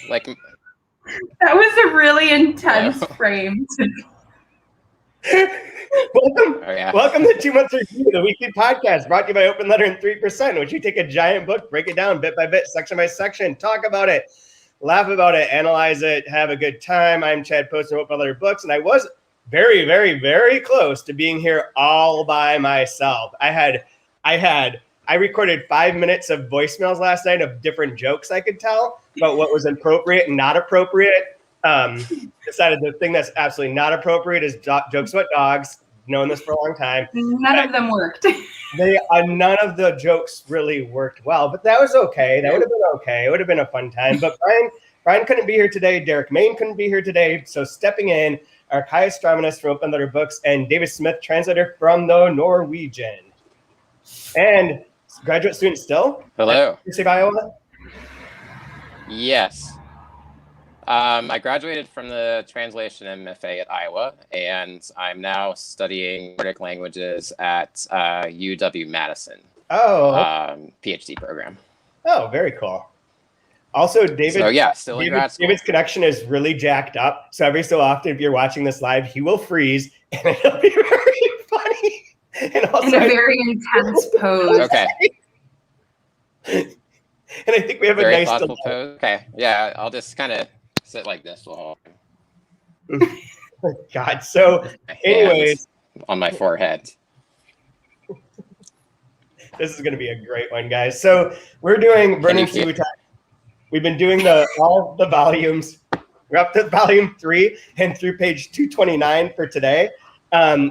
Like that was a really intense frame. Welcome to 2 Months Review, the weekly podcast brought to you by Open Letter and 3%, in which we take a giant book, break it down bit by bit, section by section, talk about it, laugh about it, analyze it, have a good time. I'm Chad Post of Open Letter Books, and I was very, very, very close to being here all by myself. I recorded 5 minutes of voicemails last night of different jokes I could tell about what was appropriate and not appropriate. Decided the thing that's absolutely not appropriate is jokes about dogs. Known this for a long time. None of them worked. None of the jokes really worked well, but that was okay. That would have been okay. It would have been a fun time. But Brian couldn't be here today. Derek Main couldn't be here today. So stepping in are Kai Straumanus from Open Letter Books and David Smith, translator from the Norwegian. And graduate student still? Hello. University of Iowa? Yes. I graduated from the translation MFA at Iowa, and I'm now studying Nordic languages at UW-Madison. PhD program. Oh, very cool. Also, David. So yeah, still in grad school. David's connection is really jacked up. So every so often, if you're watching this live, he will freeze, and it'll be very funny. And also, in a very intense pose. Okay. And I think we have very a nice thoughtful pose. Okay. Yeah, I'll just kind of sit like this while. God. So, anyways, on my forehead. This is going to be a great one, guys. So we're doing Vernon Subutex. We've been doing all the volumes. We're up to volume 3 and through page 229 for today,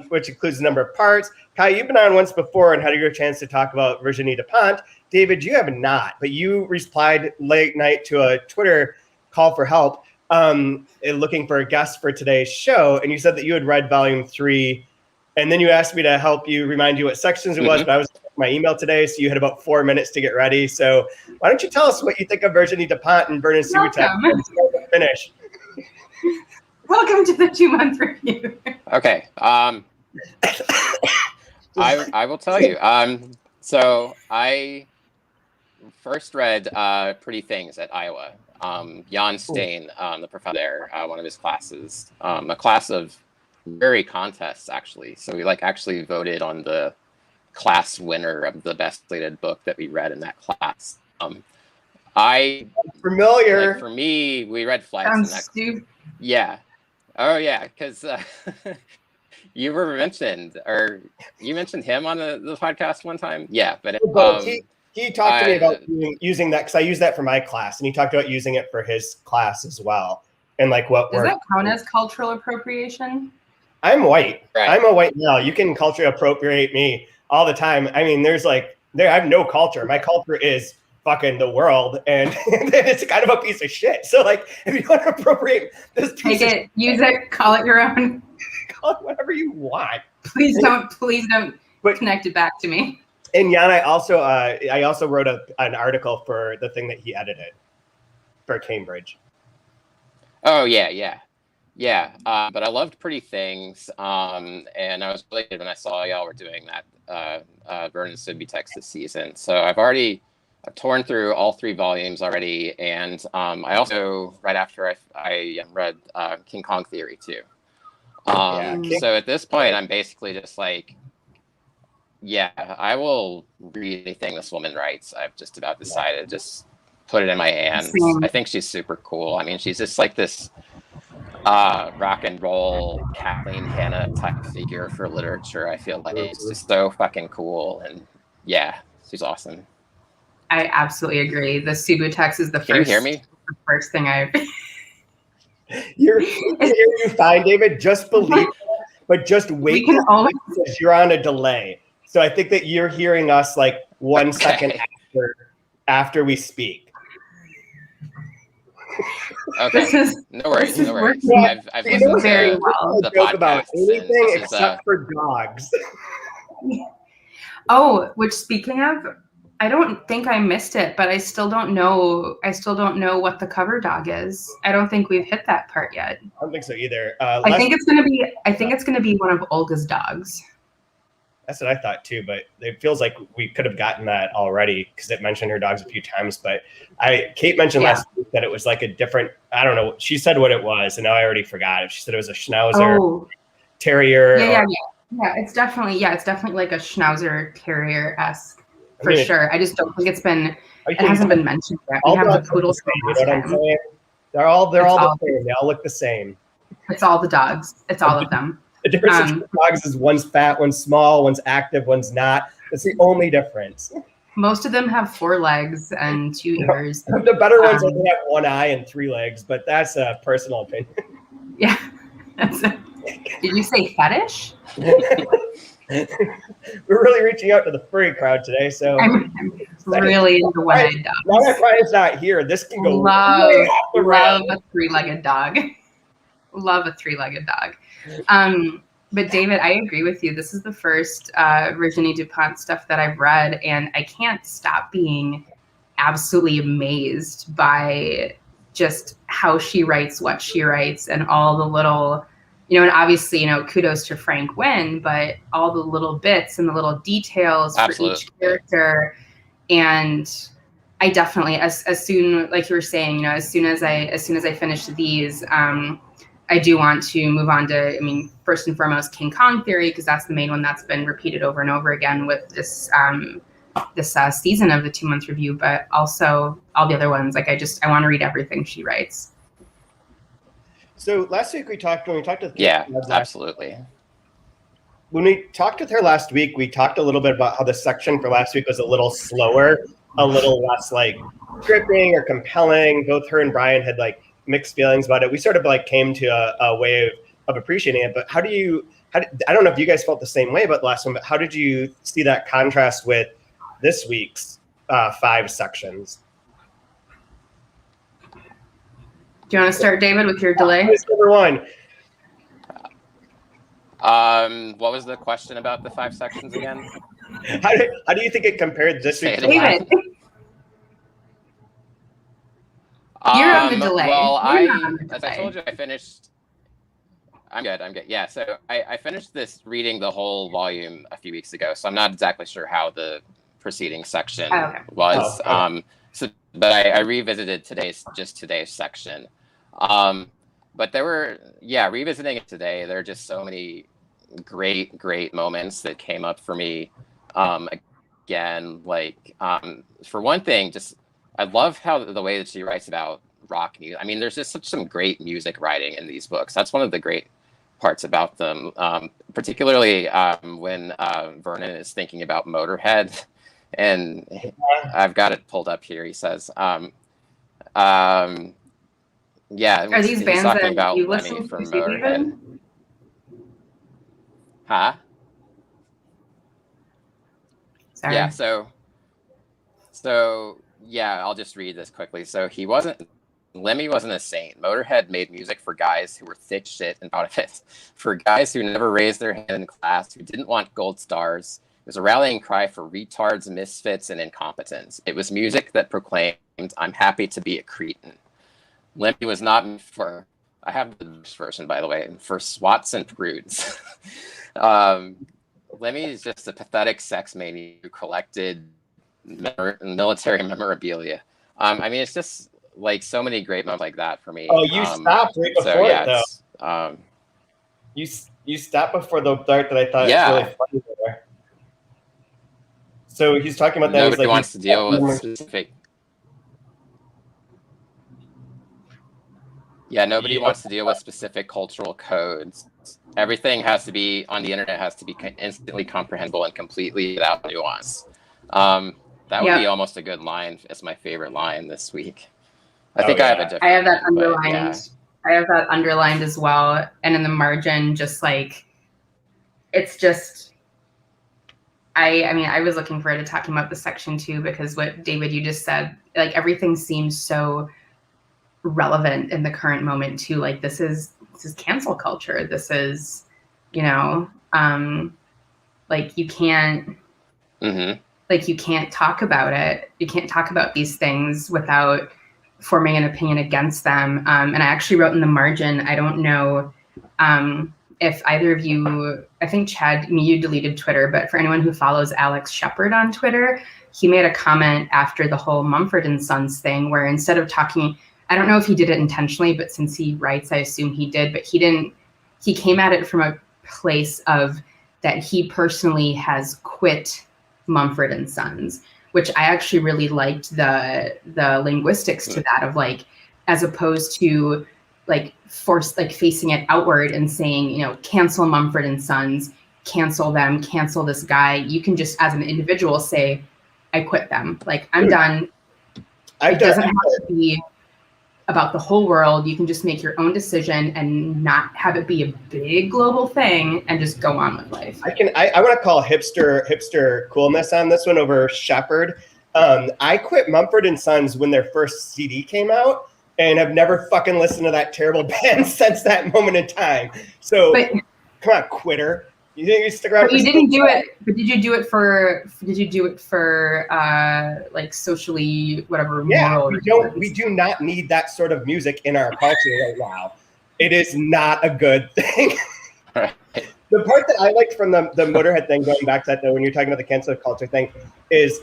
which includes a number of parts. Kai, you've been on once before and had a chance to talk about Virginie Despentes. David, you have not, but you replied late night to a Twitter call for help, looking for a guest for today's show. And you said that you had read volume 3, and then you asked me to help you, remind you what sections it was, but I was checking my email today, so you had about 4 minutes to get ready. So why don't you tell us what you think of Virginie Despentes and Vernon Subutex and finish. Welcome to the 2 Month Review. Okay. I will tell you. So I first read Pretty Things at Iowa. Jan Steen, the professor there, one of his classes, a class of very contests, actually. So we actually voted on the class winner of the best slated book that we read in that class. Familiar. For me, we read Flights. Yeah. Oh, yeah, because you mentioned him on the podcast one time. Yeah, but he talked to me about using that because I use that for my class, and he talked about using it for his class as well. And what does that count as cultural appropriation? I'm white. Right. I'm a white male. You can culturally appropriate me all the time. I mean, I have no culture. My culture is fucking the world, and it's kind of a piece of shit. So if you want to appropriate this piece, use it, call it your own. Call it whatever you want. Please don't connect it back to me. And Jan, I also wrote an article for the thing that he edited for Cambridge. Oh yeah. But I loved Pretty Things, and I was related when I saw y'all were doing that Vernon Subutex this season. So I've torn through all 3 volumes already, and I also right after I read King Kong Theory too. So at this point, I'm basically just I will read anything this woman writes. I've just about decided just put it in my hands. I think she's super cool. I mean, she's just this rock and roll Kathleen Hanna type figure for literature. I feel like it's just so fucking cool, and yeah, she's awesome. I absolutely agree. The Subutex is the first. Can you hear me? The first thing I've. You're fine, David. Just believe, but just wait. Because you're on a delay. So I think that you're hearing us 1 second after we speak. Okay. No worries. I've listened very well. The joke about anything except for dogs. Oh, which speaking of, I don't think I missed it, but I still don't know what the cover dog is. I don't think we've hit that part yet. I don't think so either. I think it's gonna be one of Olga's dogs. That's what I thought too, but it feels like we could have gotten that already because it mentioned her dogs a few times. But Kate mentioned last week that it was like a different, I don't know. She said what it was, and now I already forgot. If she said it was a Schnauzer Terrier. Yeah. It's definitely like a Schnauzer Terrier-esque for sure. I just don't think it hasn't been mentioned yet. We have the poodle. You know what I'm saying? They're all the same. They all look the same. It's all the dogs. It's all of them. The difference between dogs is one's fat, one's small, one's active, one's not. That's the only difference. Most of them have 4 legs and 2 ears. The better ones only have 1 eye and 3 legs, but that's a personal opinion. Yeah. Did you say fetish? We're really reaching out to the furry crowd today, so I'm really into one-eyed dogs. Now that Brian's not here, this can go love a 3-legged dog. Love a 3-legged dog. But David, I agree with you. This is the first Virginie Dupont stuff that I've read, and I can't stop being absolutely amazed by just how she writes what she writes and all the little, and obviously, kudos to Frank Wynn, but all the little bits and the little details for each character. And I definitely, as soon, like you were saying, as soon as I finish these, I do want to move on to, first and foremost, King Kong Theory, because that's the main one that's been repeated over and over again with this season of the 2-month review, but also all the other ones. Like, I want to read everything she writes. So last week when we talked with absolutely. When we talked with her last week, we talked a little bit about how the section for last week was a little slower, a little less like gripping or compelling. Both her and Brian had like mixed feelings about it. We sort of like came to a way of appreciating it. But I don't know if you guys felt the same way about the last one, but how did you see that contrast with this week's 5 sections? Do you want to start, David, with your delay? Number 1. What was the question about the 5 sections again? How do you think it compared this week? David. You're on the delay. Well, as I told you, I finished. I'm good. Yeah, so I finished reading the whole volume a few weeks ago, so I'm not exactly sure how the preceding section was. But I revisited today's section. But there were, revisiting it today, there are just so many great moments that came up for me. Again, like, for one thing, just I love how the way that she writes about rock music. There's just some great music writing in these books. That's one of the great parts about them, particularly when Vernon is thinking about Motorhead. And I've got it pulled up here. He says, are these bands that you listen to, David? Huh? Sorry. Yeah, so I'll just read this quickly. So Lemmy wasn't a saint. Motorhead made music for guys who were thick shit and proud of it. For guys who never raised their hand in class, who didn't want gold stars. It was a rallying cry for retards, misfits, and incompetents. It was music that proclaimed, I'm happy to be a cretin. Lemmy was not for, I have the version, by the way, for swats and prudes. Lemmy is just a pathetic sex maniac who collected military memorabilia. It's just like so many great moments like that for me. Oh, you stopped right before it, though. You stopped before the part that I thought was really funny there. So he's talking about that. Nobody wants to deal with specific. Yeah, nobody wants to deal with specific cultural codes. Everything has to be on the internet, has to be instantly comprehensible and completely without nuance. That would be almost a good line. It's my favorite line this week. I think I have a different. I have that underlined. I have that underlined as well, and in the margin, just like it's just. I was looking forward to talking about the section too, because what David, you just said, like everything seems so relevant in the current moment too. Like this is cancel culture. This is, like you can't, like you can't talk about it. You can't talk about these things without forming an opinion against them. And I actually wrote in the margin, I don't know if either of you, I think Chad, you deleted Twitter, but for anyone who follows Alex Shepard on Twitter, he made a comment after the whole Mumford and Sons thing where instead of talking, I don't know if he did it intentionally, but since he writes, I assume he did, but he came at it from a place of that he personally has quit Mumford and Sons, which I actually really liked the linguistics to that of like, as opposed to like facing it outward and saying, cancel Mumford and Sons, cancel them, cancel this guy. You can just as an individual say, I quit them. Like I'm done. It doesn't have to be about the whole world. You can just make your own decision and not have it be a big global thing and just go on with life. I want to call hipster coolness on this one over Shepard. I quit Mumford and Sons when their first CD came out and have never fucking listened to that terrible band since that moment in time. So come on, quitter. You think you stick around? But you didn't do it. But did you do it for? Like socially, whatever? Yeah, moral we do not need that sort of music in our culture right now. It is not a good thing. The part that I liked from the Motorhead thing, going back to that though, when you're talking about the cancel culture thing, is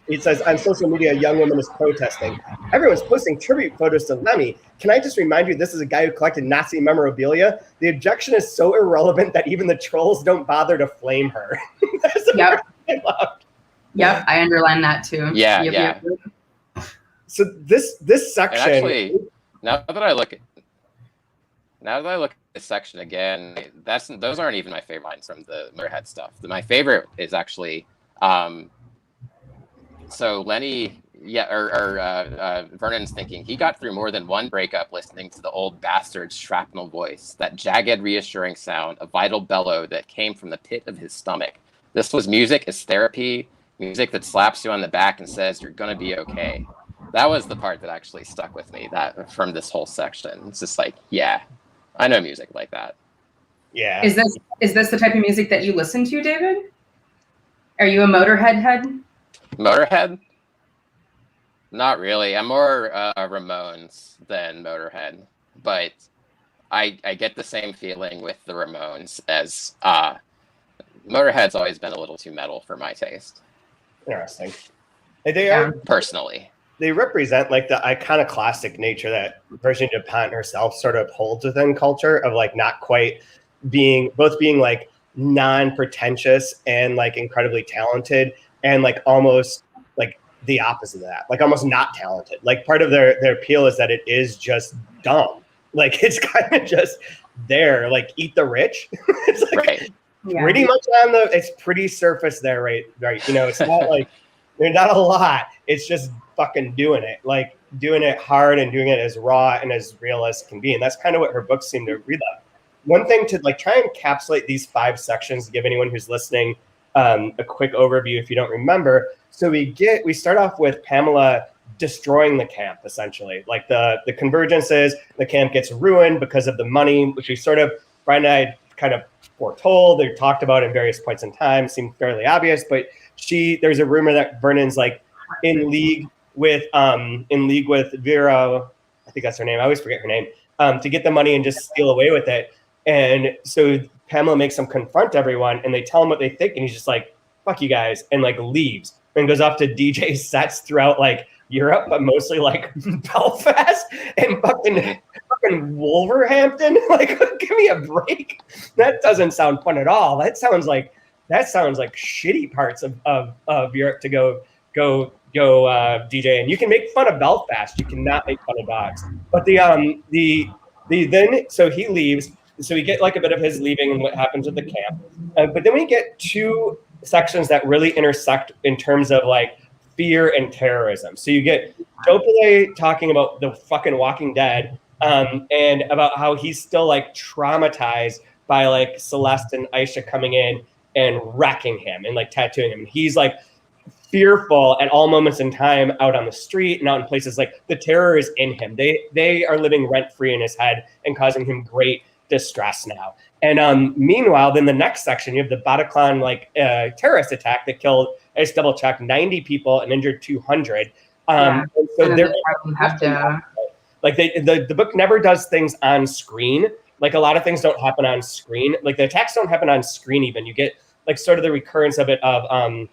it says on social media, a young woman is protesting. Everyone's posting tribute photos to Lemmy. Can I just remind you, this is a guy who collected Nazi memorabilia. The objection is so irrelevant that even the trolls don't bother to flame her. That's the part I loved. Yep, I underlined that too. Yeah. So this section. And actually, now that I look at this section again, those aren't even my favorite lines from the Motorhead stuff. My favorite is actually, so Lenny, Vernon's thinking he got through more than one breakup listening to the old bastard's shrapnel voice, that jagged, reassuring sound, a vital bellow that came from the pit of his stomach. This was music as therapy, music that slaps you on the back and says you're gonna be okay. That was the part that actually stuck with me. That from this whole section, it's just like, yeah. I know music like that. Yeah. Is this the type of music that you listen to, David? Are you a Motorhead head? Motorhead? Not really. I'm more Ramones than Motorhead, but I get the same feeling with the Ramones as Motorhead's always been a little too metal for my taste. Interesting. They are personally. They represent like the iconoclastic nature that Virginie Despentes herself sort of holds within culture of like not quite being like non-pretentious and like incredibly talented and like almost like the opposite of that, like almost not talented. Like part of their appeal is that it is just dumb. Like it's kind of just there, like eat the rich. It's like pretty much it's pretty surface there, right? It's not like there's not a lot. It's just fucking doing it, like doing it hard and doing it as raw and as real as can be. And that's kind of what her books seem to read like. One thing to like try and encapsulate these 5 sections to give anyone who's listening a quick overview if you don't remember. So we start off with Pamela destroying the camp, essentially. Like the convergences, the camp gets ruined because of the money, which we sort of, Brian and I kind of foretold or talked about in various points in time, seemed fairly obvious, but there's a rumor that Vernon's like in league with Vera, I think that's her name. I always forget her name, to get the money and just steal away with it. And so Pamela makes them confront everyone and they tell him what they think. And he's just like, fuck you guys. And like leaves and goes off to DJ sets throughout like Europe, but mostly like Belfast and fucking Wolverhampton. Like, give me a break. That doesn't sound fun at all. That sounds like shitty parts of Europe to go DJ. And you can make fun of Belfast. You cannot make fun of dogs. But so he leaves. So we get like a bit of his leaving and what happens with the camp. But then we get 2 sections that really intersect in terms of like fear and terrorism. So you get Dopele talking about the fucking Walking Dead and about how he's still like traumatized by like Celeste and Aisha coming in and wrecking him and like tattooing him. And he's like fearful at all moments in time out on the street and out in places. Like the terror is in him. They are living rent free in his head and causing him great distress now. And meanwhile, then the next section, you have the Bataclan terrorist attack that killed, I just double checked, 90 people and injured 200. And so they're like the book never does things on screen. like a lot of things don't happen on screen. Like the attacks don't happen on screen even. You get like sort of the recurrence of it of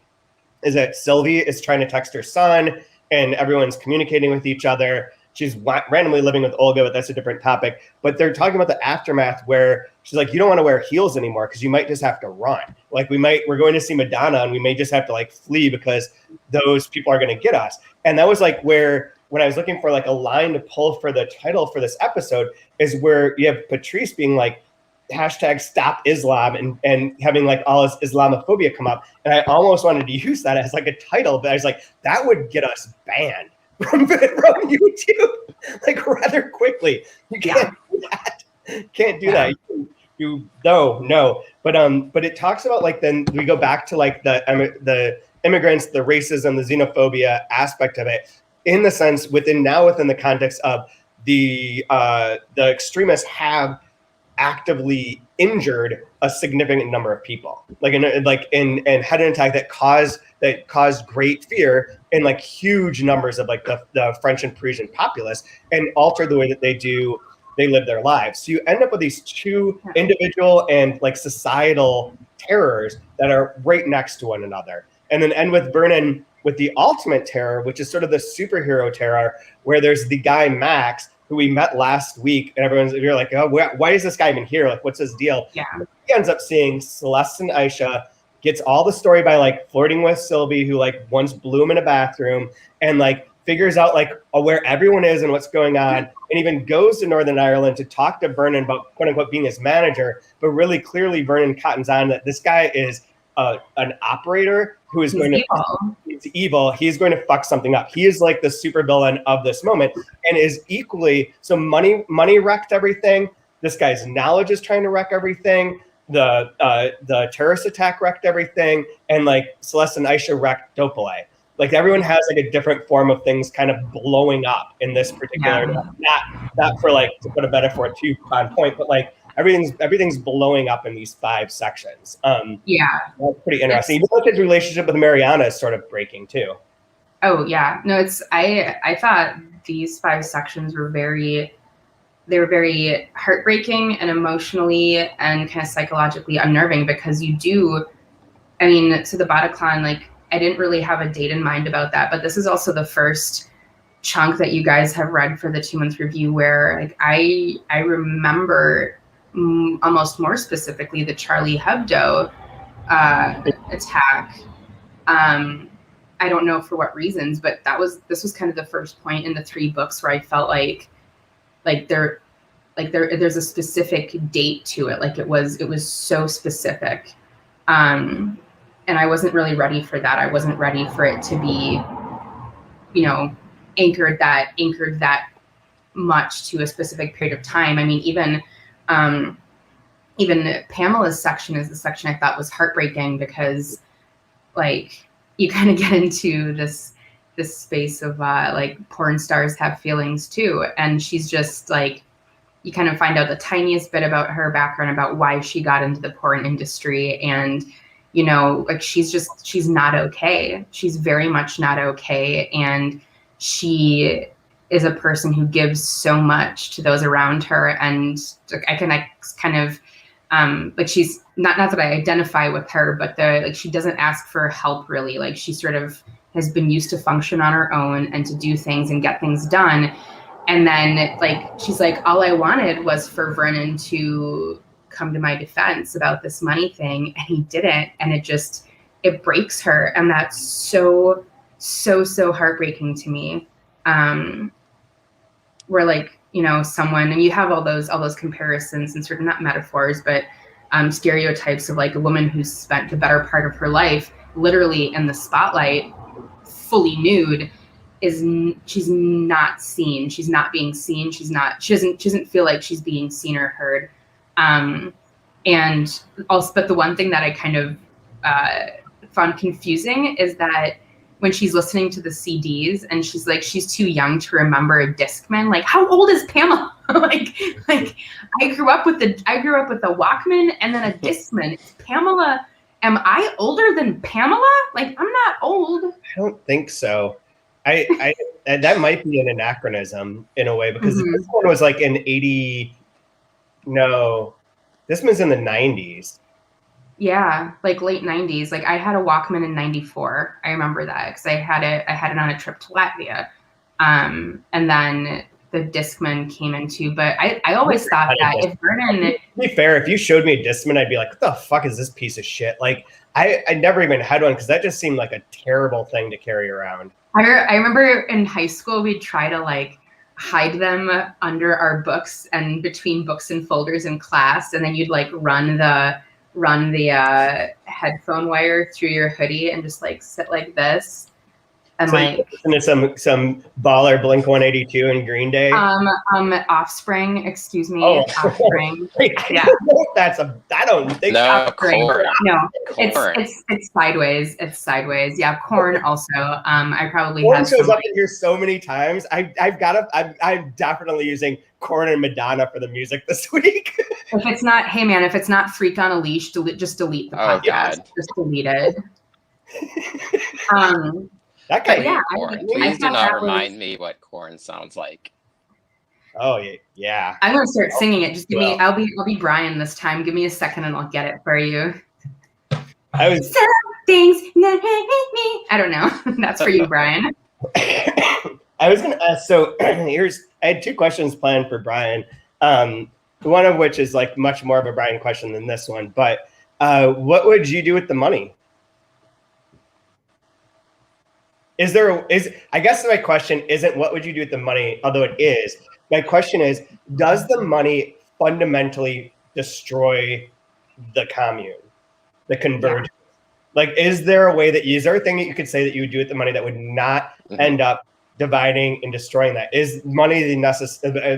is that Sylvie is trying to text her son and everyone's communicating with each other. She's randomly living with Olga, but that's a different topic. But they're talking about the aftermath where she's like, you don't want to wear heels anymore because you might just have to run. Like we're going to see Madonna and we may just have to like flee because those people are going to get us. And that was like where, when I was looking for like a line to pull for the title for this episode, is where you have Patrice being like, hashtag stop Islam and having like all this Islamophobia come up. And I almost wanted to use that as like a title, but I was like, that would get us banned from YouTube like rather quickly. You can't do that. Can't do that. No. But it talks about like, then we go back to like the immigrants, the racism, the xenophobia aspect of it, in the sense within the context of the extremists have actively injured a significant number of people, like in had an attack that caused great fear in like huge numbers of like the French and Parisian populace, and alter the way that they live their lives. So you end up with these two individual and like societal terrors that are right next to one another, and then end with Vernon with the ultimate terror, which is sort of the superhero terror, where there's the guy Max, who we met last week, and you're like, oh, why is this guy even here? Like, what's his deal? Yeah. He ends up seeing Celeste and Aisha, gets all the story by like flirting with Sylvie, who like once blew him in a bathroom, and like figures out like where everyone is and what's going on, and even goes to Northern Ireland to talk to Vernon about quote unquote being his manager. But really clearly Vernon cottons on that this guy is an operator who is he's evil. He's going to fuck something up. He is like the supervillain of this moment, and is equally so money wrecked everything. This guy's knowledge is trying to wreck everything. The terrorist attack wrecked everything, and like Celeste and Aisha wrecked Dopale. Like everyone has like a different form of things kind of blowing up in this particular. Not for like to put a metaphor too on point, but like everything's blowing up in these 5 sections. That's pretty interesting. Even like his relationship with Mariana is sort of breaking too. Oh yeah, no, I thought these 5 sections were very heartbreaking and emotionally and kind of psychologically unnerving, because so the Bataclan, like I didn't really have a date in mind about that, but this is also the first chunk that you guys have read for the 2-month review where like I remember almost more specifically the Charlie Hebdo attack. I don't know for what reasons, but this was kind of the first point in the 3 books where I felt like there's a specific date to it. Like it was so specific. And I wasn't really ready for that. I wasn't ready for it to be, anchored that much to a specific period of time. I mean, even Pamela's section is the section I thought was heartbreaking, because like you kind of get into this space of like porn stars have feelings too. And she's just like, you kind of find out the tiniest bit about her background, about why she got into the porn industry. And, like she's not okay. She's very much not okay. And she is a person who gives so much to those around her. And I can kind of, like she's not that I identify with her, but she doesn't ask for help really. Like she sort of has been used to function on her own and to do things and get things done. And then like, she's like, all I wanted was for Vernon to come to my defense about this money thing. And he didn't. And it breaks her. And that's so heartbreaking to me. Where like, someone, and you have all those comparisons and sort of not metaphors, but stereotypes of like a woman who's spent the better part of her life literally in the spotlight, fully nude, she's not seen. She's not being seen. She doesn't feel like she's being seen or heard. And also, but the one thing that I kind of found confusing is that when she's listening to the CDs and she's like, she's too young to remember a Discman. Like, how old is Pamela? like I grew up with a Walkman and then a Discman. Pamela, am I older than Pamela? Like, I'm not old. I don't think so. I that might be an anachronism in a way, because this one was like in 80. No, this one's in the 90s. Yeah, like late 90s. Like I had a Walkman in 94. I remember that because I had it on a trip to Latvia. And then the Discman came into, but I always thought that if Vernon, to be fair, if you showed me a Discman, I'd be like, what the fuck is this piece of shit? Like I never even had one because that just seemed like a terrible thing to carry around. I remember in high school, we'd try to like hide them under our books and between books and folders in class. And then you'd like run the headphone wire through your hoodie and just like sit like this. And so like into some baller Blink 182 and Green Day. Offspring, excuse me. Oh. Offspring. Yeah. I don't think no, Korn. No, Korn. it's sideways. It's sideways. Yeah, Korn also. I probably Korn had shows some, up in here so many times. I'm definitely using Korn and Madonna for the music this week. if it's not Freak on a Leash, just delete the podcast. God. Just delete it. That guy. Yeah, Korn. Please do not remind me what Korn sounds like. Oh yeah. I'm gonna start singing it. Just give me. I'll be Brian this time. Give me a second, and I'll get it for you. Some things that hate me. I don't know. That's for you, Brian. I was gonna ask. So I had two questions planned for Brian. One of which is like much more of a Brian question than this one. But what would you do with the money? I guess my question isn't what would you do with the money, although it is. My question is, does the money fundamentally destroy the commune, the convergence? Yeah. Like, is there a thing that you could say that you would do with the money that would not end up dividing and destroying that? Is money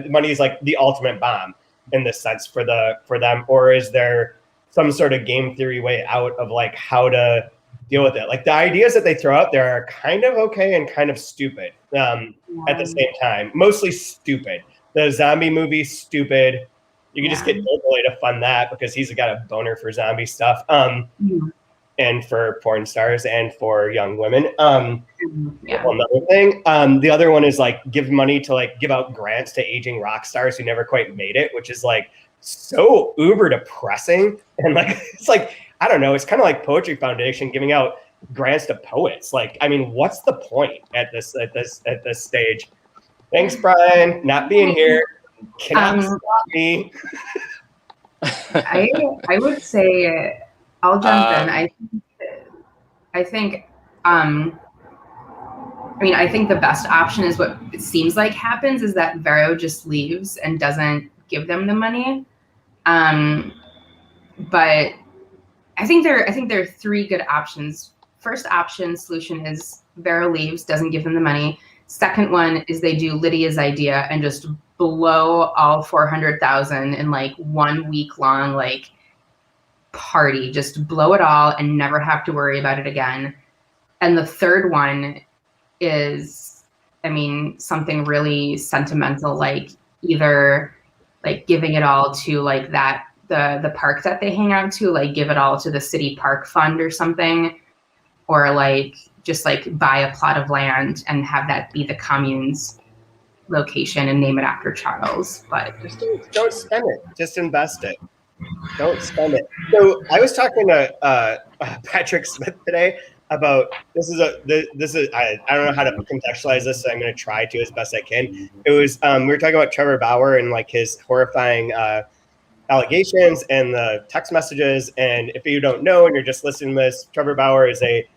money is like the ultimate bomb in this sense for them, or is there some sort of game theory way out of like how to deal with it? Like the ideas that they throw out there are kind of okay and kind of stupid at the same time. Mostly stupid. The zombie movie, stupid. You can just get Doughboy to fund that because he's got a boner for zombie stuff, and for porn stars and for young women. Another thing. The other one is like give money to like give out grants to aging rock stars who never quite made it, which is like so uber depressing. And like it's like, I don't know, it's kind of like Poetry Foundation giving out grants to poets. Like, I mean, what's the point at this stage? Thanks, Brian, not being here. Cannot stop me. I would say I'll jump in. I think the best option is what it seems like happens is that Vero just leaves and doesn't give them the money. But I think there are three good options. First solution is Vero leaves, doesn't give them the money. Second one is they do Lydia's idea and just blow all 400,000 in like 1 week long like party, just blow it all and never have to worry about it again. And the third one is, something really sentimental, like either like giving it all to like that the park that they hang out to, like give it all to the city park fund or something, or like just like buy a plot of land and have that be the commune's location and name it after Charles. But just don't spend it, just invest it. Don't spend it. So I was talking to Patrick Smith today about this is I don't know how to contextualize this, so I'm going to try to as best I can. It was we were talking about Trevor Bauer and like his horrifying allegations and the text messages. And if you don't know and you're just listening to this, Trevor Bauer is a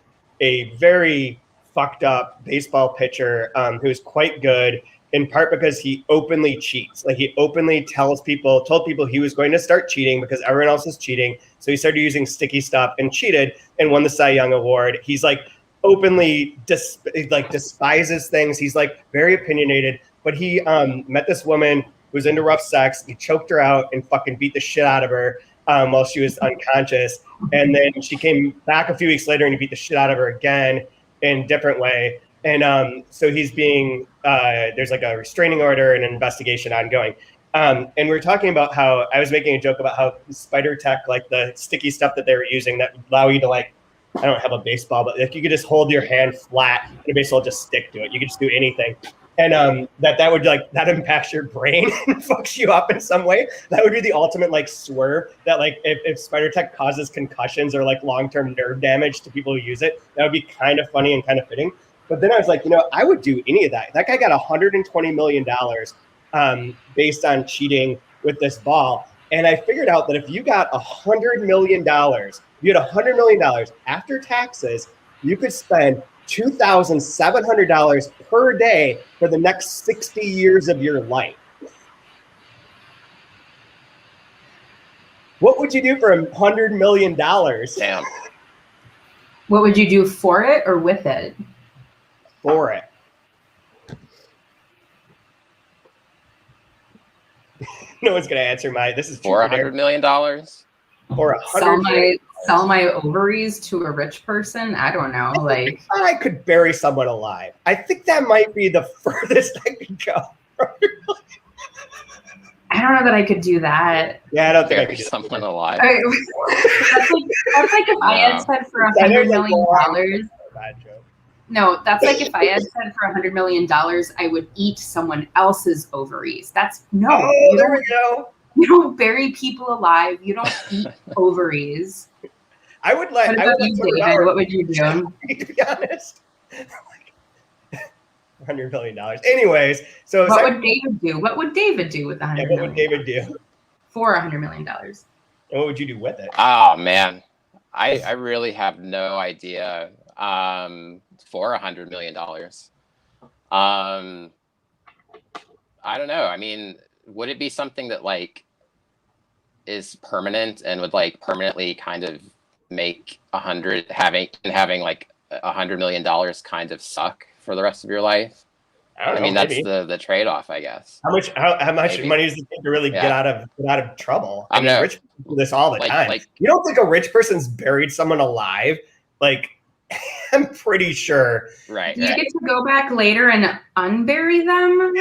very fucked up baseball pitcher who's quite good, in part because he openly cheats. Like he openly told people he was going to start cheating because everyone else is cheating. So he started using sticky stuff and cheated and won the Cy Young Award. He's like openly despises things. He's like very opinionated, but he met this woman who was into rough sex. He choked her out and fucking beat the shit out of her while she was unconscious. And then she came back a few weeks later and he beat the shit out of her again in a different way. And so he's being, there's like a restraining order and an investigation ongoing. And we were talking about how, I was making a joke about how spider tech, like the sticky stuff that they were using that allow you to like, I don't have a baseball, but like you could just hold your hand flat and a baseball just stick to it. You could just do anything. and that would like that impacts your brain and fucks you up in some way. That would be the ultimate like swerve that like if spider tech causes concussions or like long-term nerve damage to people who use it, that would be kind of funny and kind of fitting. But then I was like, I would do any of that. That guy got $120 million based on cheating with this ball. And I figured out that if you got $100 million, you had $100 million after taxes, you could spend $2,700 per day for the next 60 years of your life. What would you do for $100 million? Damn. What would you do for it or with it? For it. No one's going to answer this is $400 million? Or sell my ovaries to a rich person? I don't know. Like, I could bury someone alive. I think that might be the furthest I could go. I don't know that I could do that. Yeah, I don't think I could do someone alive. That's like if I had said for $100 million. Bad joke. No, that's like if I had said for $100 million, I would eat someone else's ovaries. That's no. Oh, there we go. You don't bury people alive. You don't eat ovaries. I would let. What about you, David? What would you do? To be honest, $100 million. Anyways, so what would David do? What would David do with $100 million? What would David do for $100 million? And what would you do with it? Oh man, I really have no idea. For $100 million, I don't know. I mean, would it be something that like is permanent and would like permanently kind of make having like $100 million kind of suck for the rest of your life? I mean, maybe. That's the trade-off, I guess. How much money does it take to really get out of trouble? I mean, rich people do this all the time. You don't think a rich person's buried someone alive? Like, I'm pretty sure. Right. You get to go back later and unbury them?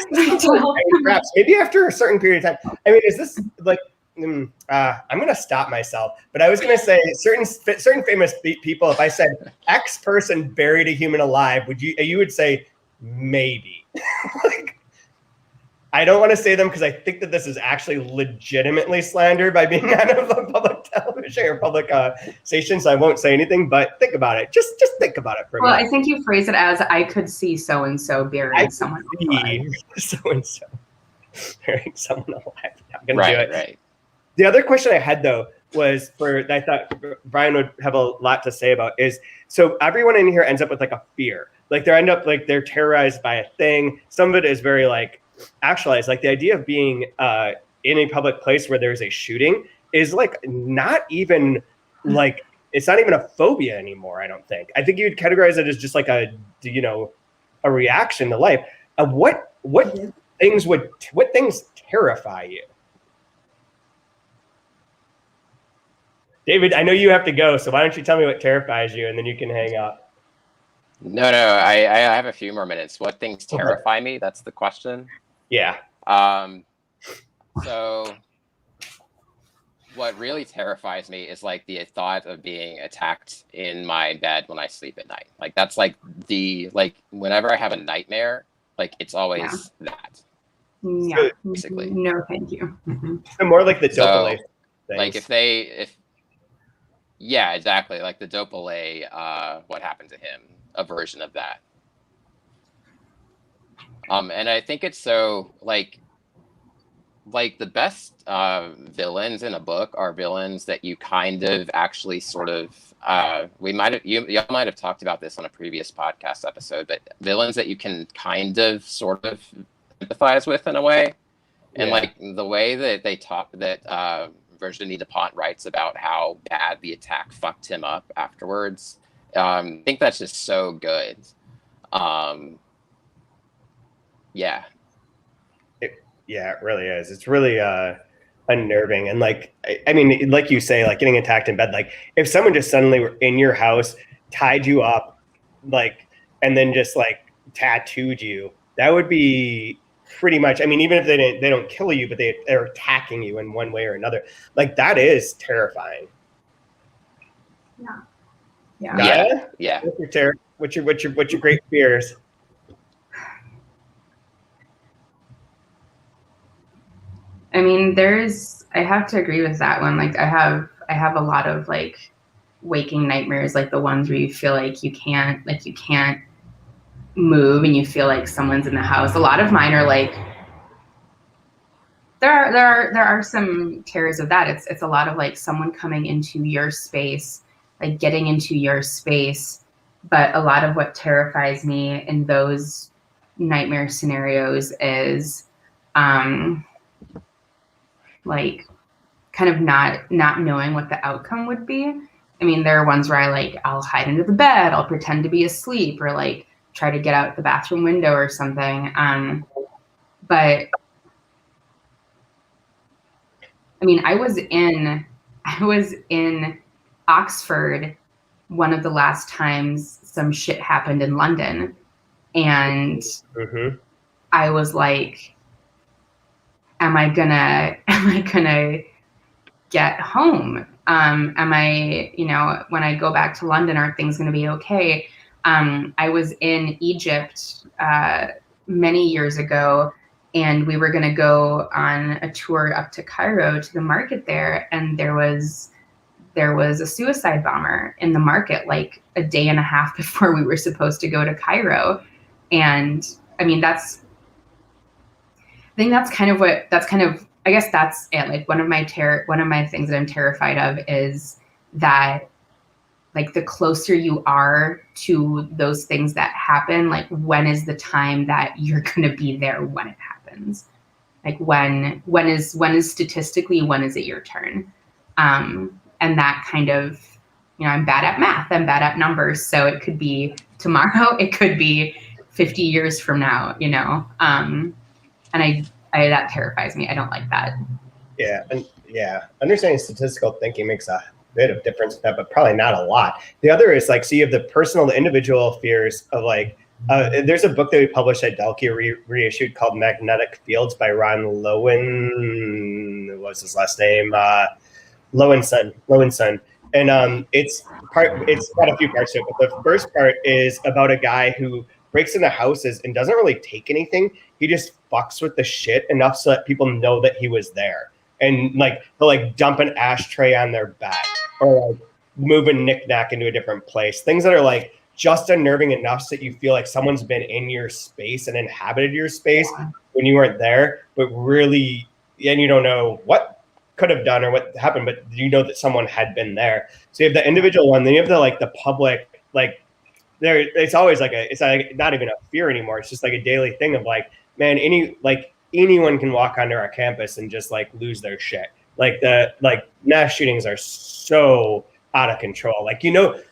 Perhaps. Maybe after a certain period of time. I mean, is this like, I'm going to stop myself, but I was going to say certain famous people, if I said X person buried a human alive, you would say maybe. Like, I don't want to say them because I think that this is actually legitimately slander by being on a public television or public station, so I won't say anything, but think about it. Just think about it for a minute. Well, I think you phrase it as, I could see so-and-so burying someone alive. So-and-so burying someone alive. I'm going to do it. Right. The other question I had, though, was I thought Brian would have a lot to say about is, so everyone in here ends up with like a fear. Like they're terrorized by a thing. Some of it is very like actualized. Like the idea of being in a public place where there's a shooting is like not even like, it's not even a phobia anymore, I don't think. I think you'd categorize it as just like a reaction to life. What things terrify you? David, I know you have to go, so why don't you tell me what terrifies you, and then you can hang up. No, I have a few more minutes. What things terrify me? That's the question. Yeah. So what really terrifies me is like the thought of being attacked in my bed when I sleep at night. Like that's like whenever I have a nightmare, like it's always that. Yeah. Basically. No, thank you. Mm-hmm. So more like the dopamine things. Like yeah, exactly. Like the Dopale, what happened to him, a version of that. And I think it's so like the best villains in a book are villains that you kind of actually sort of y'all might have talked about this on a previous podcast episode, but villains that you can kind of sort of empathize with in a way. And like the way that they talk that Virginie Dupont writes about how bad the attack fucked him up afterwards. I think that's just so good. Yeah. Yeah, it really is. It's really unnerving. And like, I mean, like you say, like getting attacked in bed, like if someone just suddenly were in your house, tied you up, like, and then just like tattooed you, that would be pretty much, I mean, even if they don't kill you, but they're attacking you in one way or another, like that is terrifying. Yeah. What's your great fears? I mean, I have to agree with that one. Like I have a lot of like waking nightmares, like the ones where you feel like you can't move and you feel like someone's in the house. A lot of mine are like, there are some terrors of that. It's a lot of like someone coming into your space, like getting into your space. But a lot of what terrifies me in those nightmare scenarios is like kind of not knowing what the outcome would be. I mean, there are ones where I'll hide under the bed, I'll pretend to be asleep, or like try to get out the bathroom window or something. But I mean, I was in Oxford one of the last times some shit happened in London, and I was like, am I gonna get home? Am I, when I go back to London, are things gonna be okay? I was in Egypt many years ago, and we were going to go on a tour up to Cairo to the market there, and there was a suicide bomber in the market like a day and a half before we were supposed to go to Cairo. And I mean, I guess that's it. Like one of my things that I'm terrified of is that, like, the closer you are to those things that happen, like when is the time that you're going to be there when it happens? Like when is statistically, when is it your turn? And that kind of, I'm bad at math, I'm bad at numbers. So it could be tomorrow, it could be 50 years from now, and I that terrifies me. I don't like that. Yeah. Understanding statistical thinking makes a bit of difference with that, but probably not a lot. The other is like, so you have the individual fears of like, there's a book that we published at Delkey reissued called Magnetic Fields by Ron Lowen. What's his last name? Lowenson. And it's got a few parts to it, but the first part is about a guy who breaks into houses and doesn't really take anything. He just fucks with the shit enough so that people know that he was there. And like they'll like dump an ashtray on their back, or like move a knickknack into a different place. Things that are like just unnerving enough so that you feel like someone's been in your space and inhabited your space when you weren't there, but really, and you don't know what could have done or what happened, but you know that someone had been there. So you have the individual one, then you have the public, like there. It's always like it's like not even a fear anymore. It's just like a daily thing of like, man, anyone can walk onto our campus and just like lose their shit. Like mass shootings are so out of control. Like,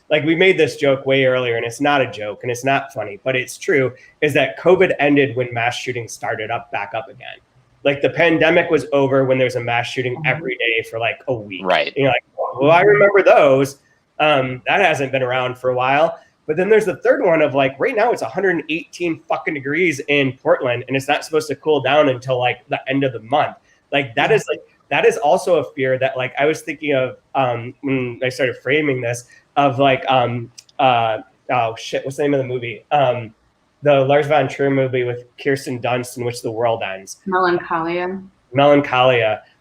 like we made this joke way earlier, and it's not a joke and it's not funny, but it's true, is that COVID ended when mass shootings started back up again. Like the pandemic was over when there's a mass shooting every day for like a week. Right. And you're like, well, I remember those. That hasn't been around for a while. But then there's the third one of like, right now it's 118 fucking degrees in Portland, and it's not supposed to cool down until like the end of the month. Like that is also a fear that like I was thinking of when I started framing this of like oh shit, what's the name of the movie? The Lars von Trier movie with Kirsten Dunst in which the world ends. Melancholia.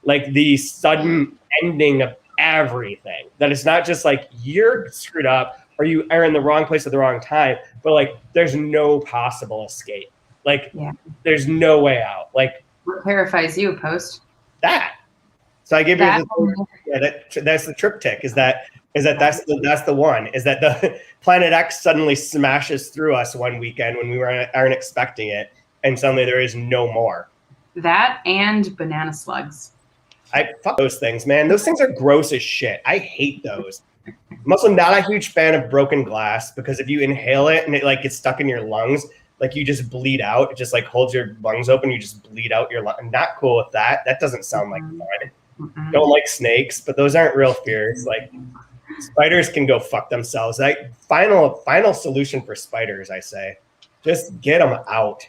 Like the sudden ending of everything. That it's not just like you're screwed up or you are in the wrong place at the wrong time, but like there's no possible escape. Like there's no way out. Like what terrifies you, Post? That. So I give you that's the triptych. That's the one. Is that the Planet X suddenly smashes through us one weekend when we aren't expecting it, and suddenly there is no more. That and banana slugs. I fuck those things, man. Those things are gross as shit. I hate those. I'm also not a huge fan of broken glass because if you inhale it and it like gets stuck in your lungs, like you just bleed out. It just like holds your lungs open. You just bleed out your lungs. I'm not cool with that. That doesn't sound like fun. Don't like snakes, but those aren't real fears. Like spiders can go fuck themselves. Final solution for spiders, I say, just get them out.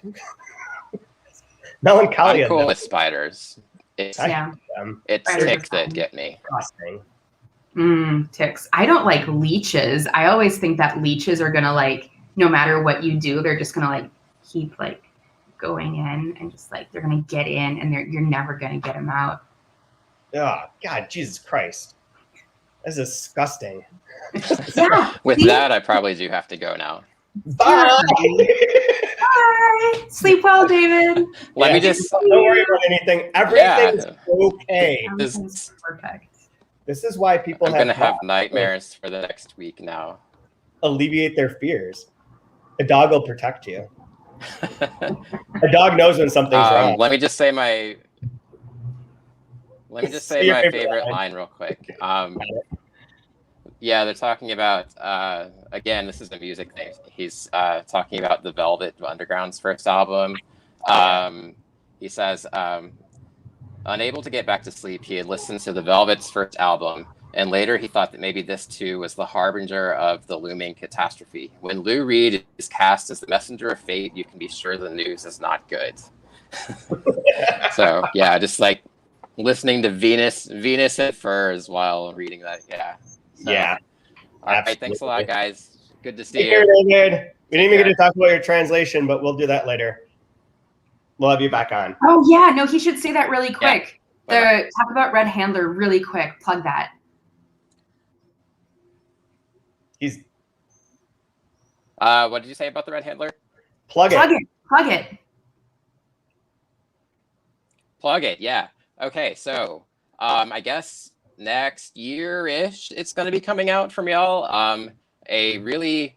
Melancholia. I'm cool with spiders. It's ticks that get me. Ticks. I don't like leeches. I always think that leeches are gonna like, no matter what you do, they're just gonna like keep like going in and just like they're gonna get in and you're never gonna get them out. Oh God, Jesus Christ. That's disgusting. Yeah. With that, I probably do have to go now. Bye. Bye. Sleep well, David. Let me just don't worry about anything. Everything's okay. Everything's perfect. This is why people I'm gonna have nightmares for the next week now. Alleviate their fears. A dog will protect you. A dog knows when something's wrong. Let me just say my favorite line real quick. Yeah, they're talking about again, this is a music thing. He's talking about the Velvet Underground's first album. He says, unable to get back to sleep, he had listened to the Velvet's first album, and later he thought that maybe this too was the harbinger of the looming catastrophe. When Lou Reed is cast as the messenger of fate, you can be sure the news is not good. So yeah, just like listening to Venus and Furs while reading that. Yeah. So, yeah. All right. Thanks a lot, guys. Good to see you. Take care, David. We didn't even get to talk about your translation, but we'll do that later. We'll have you back on. Oh yeah, no, he should say that really quick. Yeah. Talk about Red Handler really quick. Plug that. What did you say about the Red Handler? Plug it. Plug it. Yeah. Okay. So, I guess next year-ish, it's going to be coming out from y'all. A really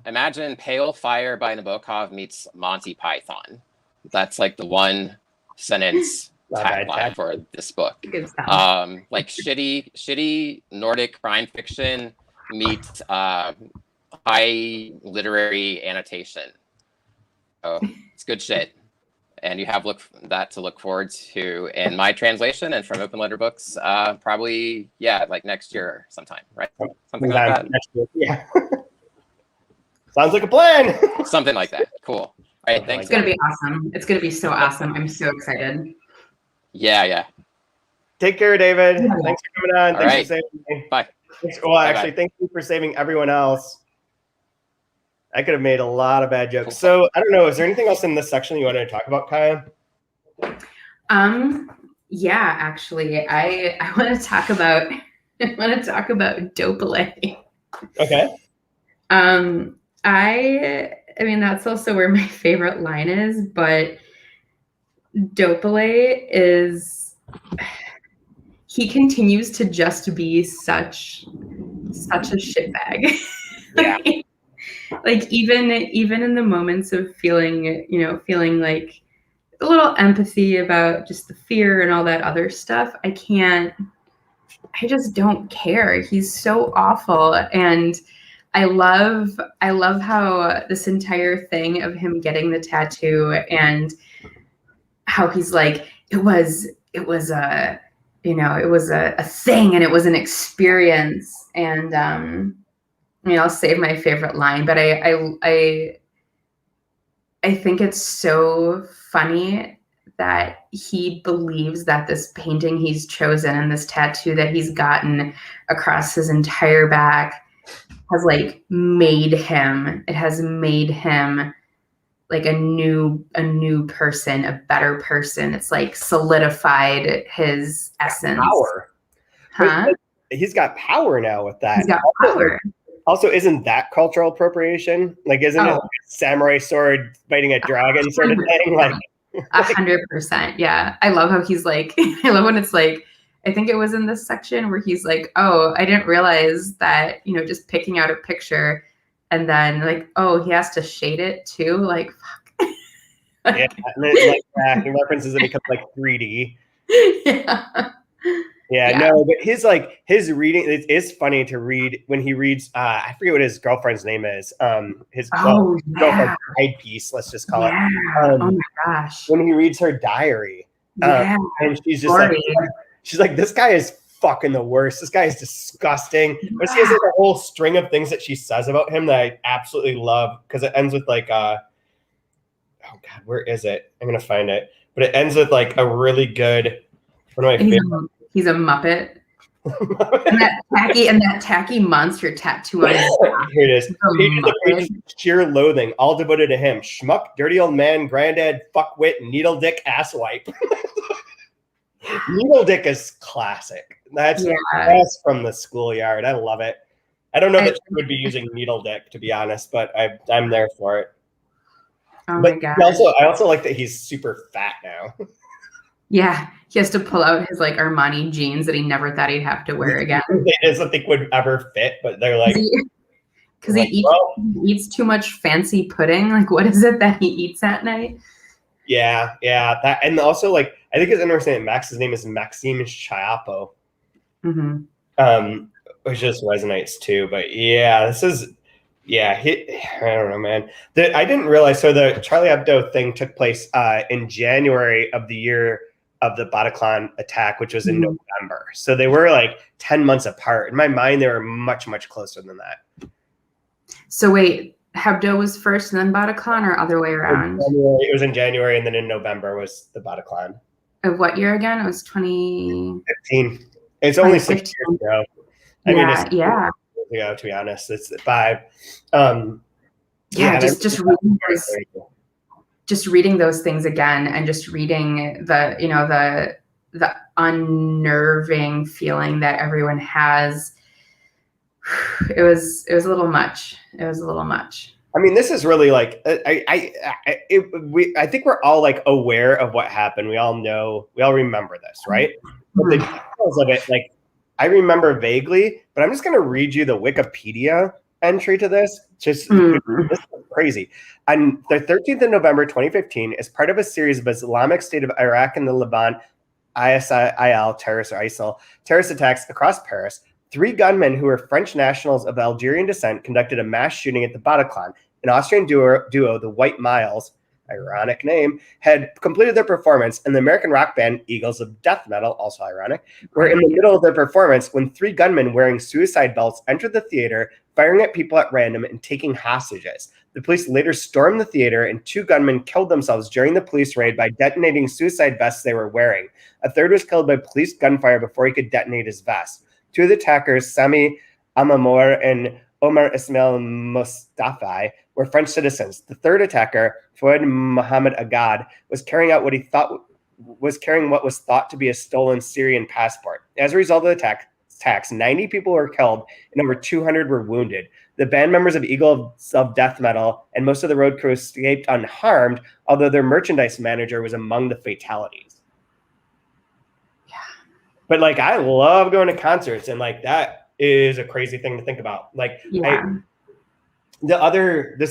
imagine Pale Fire by Nabokov meets Monty Python. That's like the one sentence tagline for this book. Like shitty Nordic crime fiction meets high literary annotation. So it's good shit. And you have that to look forward to in my translation and from Open Letter Books, probably, like next year sometime, right? Something like that. Next year. Yeah. Sounds like a plan. Something like that. Cool. All right, thanks. It's going to be awesome. It's going to be so awesome. I'm so excited. Yeah. Take care, David. Thanks for coming on. Thanks for saving me. Bye. Actually, thank you for saving everyone else. I could have made a lot of bad jokes. So I don't know. Is there anything else in this section you wanted to talk about, Kaya? Yeah, actually, I want to talk about Dopele. Okay. I mean that's also where my favorite line is, but Dopele he continues to just be such a shitbag. Yeah. Like even in the moments of feeling like a little empathy about just the fear and all that other stuff, I just don't care. He's so awful. And I love how this entire thing of him getting the tattoo and how he's like, it was a thing and it was an experience. And I'll save my favorite line, but I think it's so funny that he believes that this painting he's chosen and this tattoo that he's gotten across his entire back has made him like a new person, a better person. It's like solidified his essence. Power. Huh? He's got power now with that. He's got power. Also, isn't that cultural appropriation? Isn't it like a samurai sword fighting a dragon sort of thing? 100%. Yeah. I love how he's I love when it's I think it was in this section where he's like, oh, I didn't realize that, just picking out a picture and then he has to shade it too. Fuck. Yeah. And then he references it becomes 3D. Yeah. Yeah, no, but his reading, it is funny to read when he reads, I forget what his girlfriend's name is. His girlfriend's side piece, let's just call it. Oh my gosh. When he reads her diary. And she's just she's like, this guy is fucking the worst. This guy is disgusting. But she has a whole string of things that she says about him that I absolutely love because it ends with oh God, where is it? I'm going to find it. But it ends with a really good, one of my favorite. He's a Muppet. And that tacky monster tattoo on his back. Here it is. Page sheer loathing, all devoted to him. Schmuck, dirty old man, granddad, fuckwit, needle dick, asswipe. Needle dick is classic. That's from the schoolyard. I love it. I don't know that she would be using needle dick, to be honest, but I'm there for it. Oh but my god! I also like that he's super fat now. Yeah, he has to pull out his like Armani jeans that he never thought he'd have to wear again. They doesn't think would ever fit, but they're like because he eats too much fancy pudding. Like, what is it that he eats at night? Yeah, that, and also like I think it's interesting that Max's name is Maxime Chiappo, which just resonates too. But yeah, this is I don't know, man. I didn't realize. So the Charlie Hebdo thing took place in January of the year of the Bataclan attack, which was in November. So they were like 10 months apart. In my mind, they were much, much closer than that. So wait, Hebdo was first and then Bataclan, or other way around? It was in January, and then in November was the Bataclan. Of what year again? It was 2015. It's only 6 years ago. I mean, it's ago, to be honest. It's 5. Just reading those things again, and just reading the unnerving feeling that everyone has. It was a little much. It was a little much. I mean, this is really like I think we're all like aware of what happened. We all remember this, right? But the details of it, like I remember vaguely, but I'm just going to read you the Wikipedia entry to this. This is crazy. On the 13th of November, 2015, as part of a series of Islamic State of Iraq and the Levant ISIL terrorist attacks across Paris, 3 gunmen who were French nationals of Algerian descent conducted a mass shooting at the Bataclan. An Austrian duo, the White Miles, ironic name, had completed their performance, and the American rock band Eagles of Death Metal, also ironic, were in the middle of their performance when 3 gunmen wearing suicide belts entered the theater, firing at people at random and taking hostages. The police later stormed the theater, and 2 gunmen killed themselves during the police raid by detonating suicide vests they were wearing. A third was killed by police gunfire before he could detonate his vest. 2 of the attackers, Sami Amamour and Omar Ismail Mustafa, were French citizens. The third attacker, Fouad Mohammed Agad, was carrying what was thought to be a stolen Syrian passport. As a result of the attacks, 90 people were killed and over 200 were wounded. The band members of Eagles of Death Metal and most of the road crew escaped unharmed, although their merchandise manager was among the fatalities. But like, I love going to concerts, and like that is a crazy thing to think about. Like, this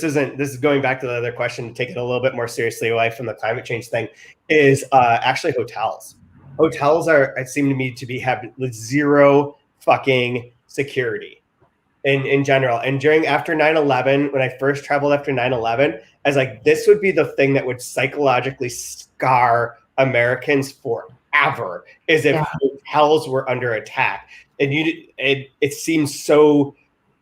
is going back to the other question to take it a little bit more seriously away from the climate change thing, is actually hotels. Hotels seem to me to have zero fucking security in general. And after 9/11, when I first traveled after 9/11, I was like, this would be the thing that would psychologically scar Americans forever, is if hotels were under attack. And it seems so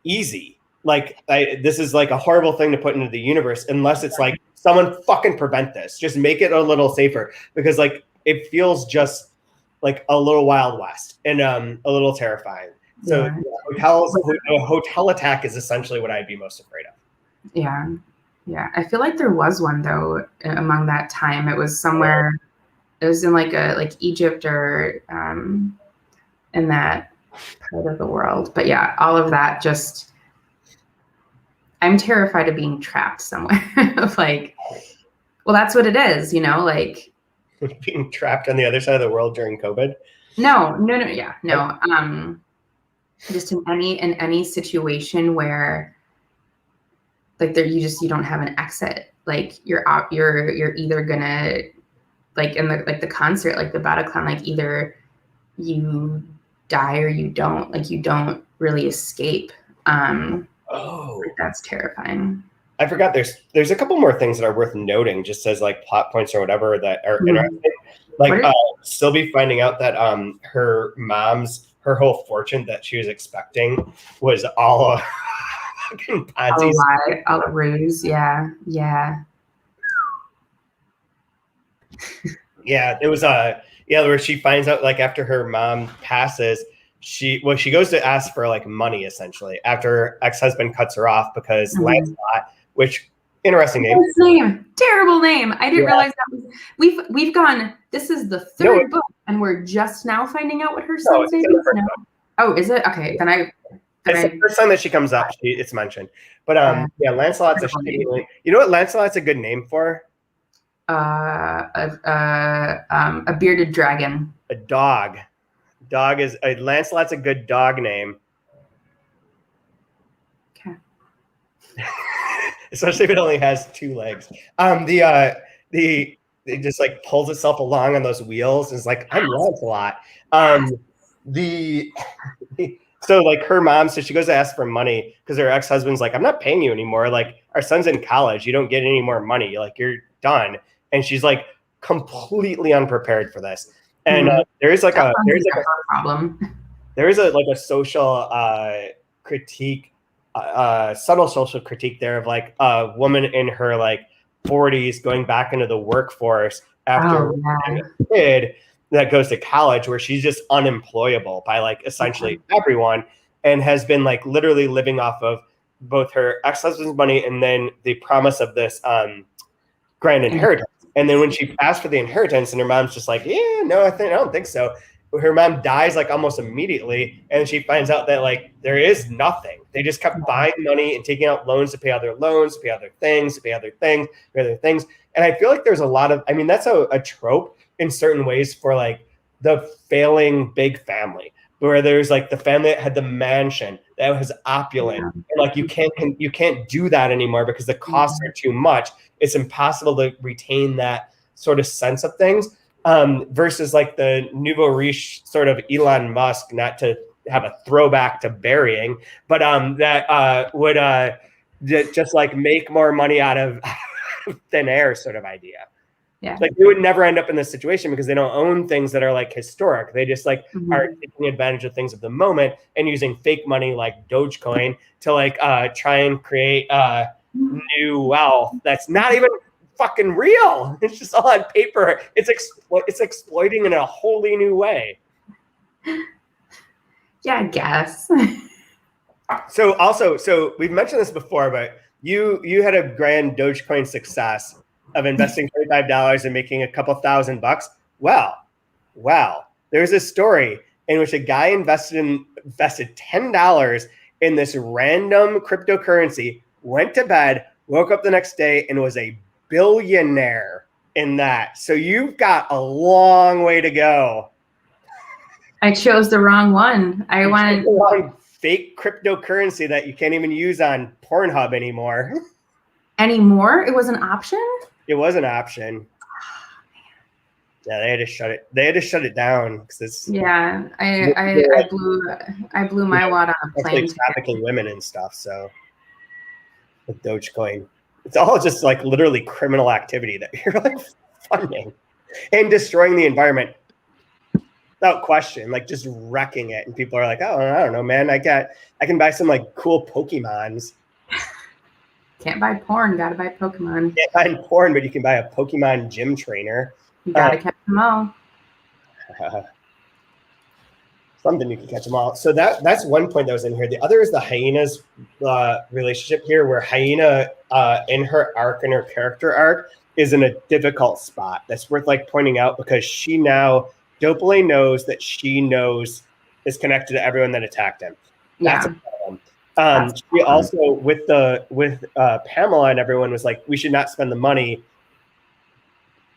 easy. Like, this is like a horrible thing to put into the universe, unless it's like, someone fucking prevent this. Just make it a little safer, because like it feels just like a little Wild West and a little terrifying. So a hotel attack is essentially what I'd be most afraid of. Yeah. Yeah. I feel like there was one though among that time. It was somewhere, it was in like Egypt or in that part of the world. But yeah, all of that just, I'm terrified of being trapped somewhere. Like, well, that's what it is, like being trapped on the other side of the world during COVID. No. Just in any situation where like you don't have an exit. Like you're either gonna, like in the concert, like the Bataclan, like either you die or you don't. Like you don't really escape. That's terrifying. I forgot there's a couple more things that are worth noting, just as like plot points or whatever that are interesting. Like Sylvie finding out that her whole fortune that she was expecting was all a fucking Ponzi. All a ruse. Yeah. Yeah, it was where she finds out, like, after her mom passes, she goes to ask for like money essentially after her ex-husband cuts her off because Lancelot, which interesting name. Terrible name. I didn't realize that was we've gone. This is the third book, and we're just now finding out what her son's name is. No. Oh, is it? Okay, then it's the first time that she comes up. It's mentioned, but yeah, Lancelot's a shitty name. You know what Lancelot's a good name for? A bearded dragon. A dog. Lancelot's a good dog name. Okay. Especially if it only has 2 legs. It just like pulls itself along on those wheels. And it's like, I'm Lancelot. So like her mom, so she goes to ask for money because her ex-husband's like, I'm not paying you anymore. Like our son's in college. You don't get any more money. Like you're done. And she's like completely unprepared for this. And there is like a problem. There is a social critique, subtle social critique there of like a woman in her like 40s going back into the workforce after a kid that goes to college, where she's just unemployable by like essentially everyone, and has been like literally living off of both her ex-husband's money and then the promise of this grand inheritance. And then when she asked for the inheritance, and her mom's just like, yeah, no, I don't think so. Her mom dies like almost immediately, and she finds out that like there is nothing. They just kept buying money and taking out loans to pay other loans, to pay other things, to pay other things, pay other things. And I feel like there's a lot of, I mean, that's a trope in certain ways for like the failing big family, where there's like the family that had the mansion that was opulent, and like you can't do that anymore because the costs are too much. It's impossible to retain that sort of sense of things, versus like the nouveau riche sort of Elon Musk, not to have a throwback to burying, but that would just like make more money out of thin air sort of idea. Yeah. Like they would never end up in this situation because they don't own things that are like historic. They just like are taking advantage of things of the moment and using fake money like Dogecoin to like try and create new wealth that's not even fucking real. It's just all on paper. It's exploiting in a wholly new way. Yeah, I guess. So we've mentioned this before, but you had a grand Dogecoin success of investing $25 and making a couple $1,000. Well, there's a story in which a guy invested $10 in this random cryptocurrency, went to bed, woke up the next day, and was a billionaire in that. So you've got a long way to go. I chose the wrong one. I wanted the wrong fake cryptocurrency that you can't even use on Pornhub anymore. Anymore? It was an option? It was an option. Yeah, they had to shut it. They had to shut it down because it's. Yeah, I blew my wad on a plane. Like trafficking women and stuff. So with Dogecoin, it's all just like literally criminal activity that you're like funding and destroying the environment without question. Like just wrecking it, and people are like, "Oh, I don't know, man. I can buy some like cool Pokemons." Can't buy porn, gotta buy Pokemon. Can't buy porn, but you can buy a Pokemon gym trainer. You gotta catch them all. Something you can catch them all. So that's one point that was in here. The other is the Hyena's relationship here, where Hyena in her arc and her character arc is in a difficult spot. That's worth like pointing out because she now Dopele knows that she knows is connected to everyone that attacked him. That's a problem. She also with Pamela and everyone was like, we should not spend the money,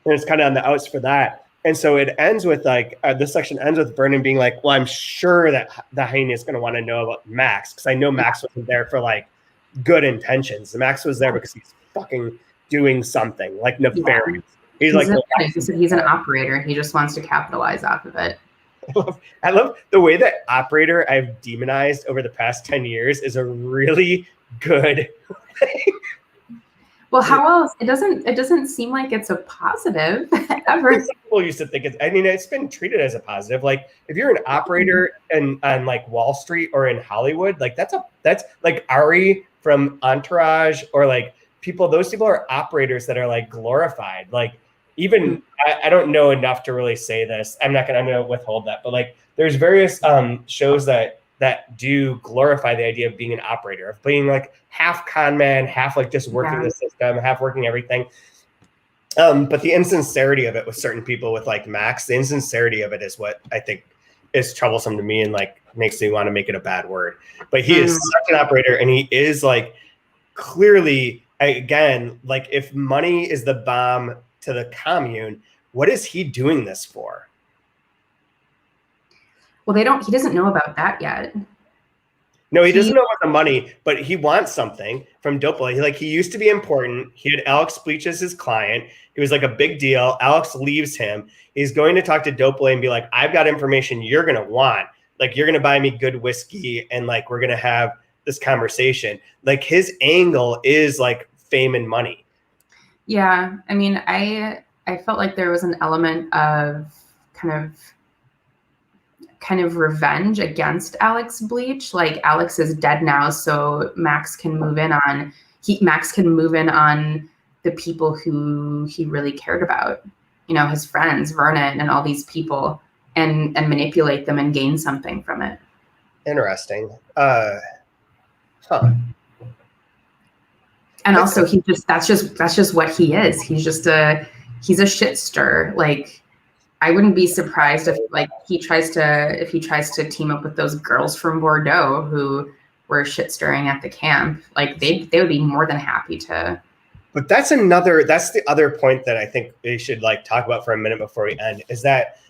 and it's kind of on the outs for that. And so it ends with like this section ends with Vernon being like, well, I'm sure that the Hyena is going to want to know about Max because I know Max wasn't there for like good intentions. Max was there because he's fucking doing something like nefarious. He's like he's an operator. He just wants to capitalize off of it. I love the way that operator I've demonized over the past 10 years is a really good thing. Well, how else? It doesn't seem like it's a positive ever. People used to think it's been treated as a positive. Like if you're an operator on like Wall Street or in Hollywood, like that's like Ari from Entourage or like those people are operators that are like glorified. Like even I don't know enough to really say this. I'm gonna withhold that, but like there's various shows that do glorify the idea of being an operator, of being like half con man, half like just working the system, half working everything. But the insincerity of it with certain people, with like Max, the insincerity of it is what I think is troublesome to me and like makes me want to make it a bad word. But he is such an operator, and he is like clearly, again, like if money is the bomb to the commune, what is he doing this for? Well, he doesn't know about that yet. No, he doesn't know about the money, but he wants something from Doppler. He used to be important. He had Alex Bleach as his client. He was like a big deal. Alex leaves him. He's going to talk to Doppler and be like, I've got information you're going to want. Like, you're going to buy me good whiskey, and like, we're going to have this conversation. Like, his angle is like fame and money. Yeah. I mean, I felt like there was an element of kind of revenge against Alex Bleach. Like, Alex is dead now, so Max can move in on the people who he really cared about, you know, his friends, Vernon, and all these people, and manipulate them and gain something from it. Interesting. And also, that's just what he is. He's a shit stir. Like, I wouldn't be surprised if he tries to team up with those girls from Bordeaux who were shit stirring at the camp. Like, they would be more than happy to. But that's the other point that I think we should like talk about for a minute before we end is that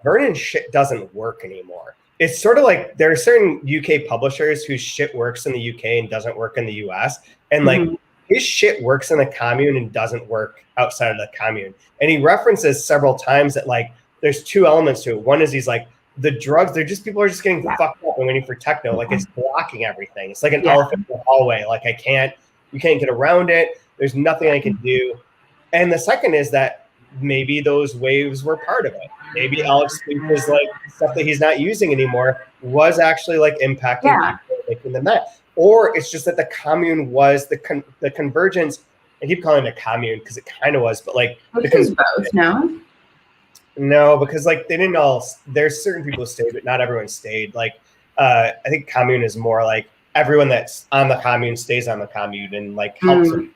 Vernon shit doesn't work anymore. It's sort of like there are certain UK publishers whose shit works in the UK and doesn't work in the US. And like his shit works in the commune and doesn't work outside of the commune. And he references several times that like there's two elements to it. One is he's like, the drugs, people are just getting fucked up and waiting for techno. Like, it's blocking everything. It's like an elephant in the hallway. Like, you can't get around it. There's nothing I can do. And the second is that maybe those waves were part of it. Maybe Alex was like stuff that he's not using anymore was actually like impacting people, making them that. Or it's just that the commune was the convergence. I keep calling it a commune because it kind of was, but like because both, no, because like they didn't all. There's certain people who stayed, but not everyone stayed. Like I think commune is more like everyone that's on the commune stays on the commune and like helps them.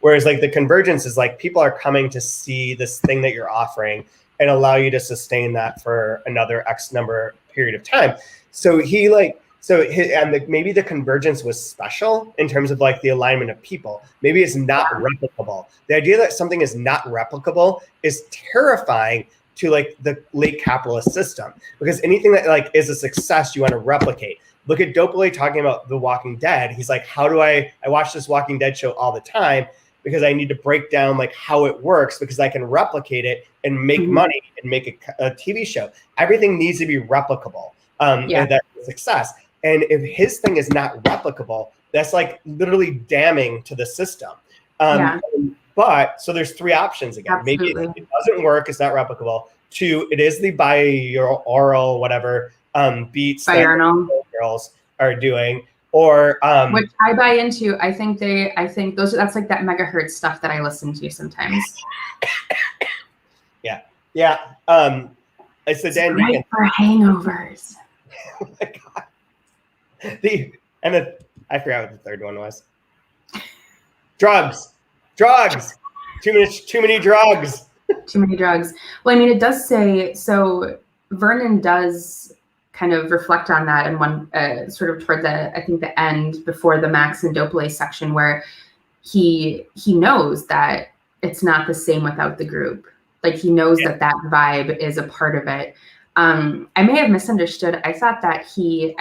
Whereas like the convergence is like people are coming to see this thing that you're offering and allow you to sustain that for another X number period of time. So maybe the convergence was special in terms of like the alignment of people. Maybe it's not replicable. The idea that something is not replicable is terrifying to like the late capitalist system, because anything that like is a success, you want to replicate. Look at Doppler talking about The Walking Dead. He's like, how do I watch this Walking Dead show all the time because I need to break down like how it works because I can replicate it and make money and make a TV show. Everything needs to be replicable. And that's a success. And if his thing is not replicable, that's like literally damning to the system. But so there's three options again. Absolutely. Maybe it doesn't work, it's not replicable. Two, it is the binaural whatever beats that girls are doing. Or which I buy into. I think that's like that megahertz stuff that I listen to sometimes. Yeah. It's the Dan great Deacon for hangovers. Oh my god. I forgot what the third one was. Drugs. Too many drugs. Too many drugs. Well, I mean, it does say so. Vernon does kind of reflect on that in one sort of toward the end before the Max and Doppler section, where he knows that it's not the same without the group. Like, he knows that vibe is a part of it. I may have misunderstood. I thought that he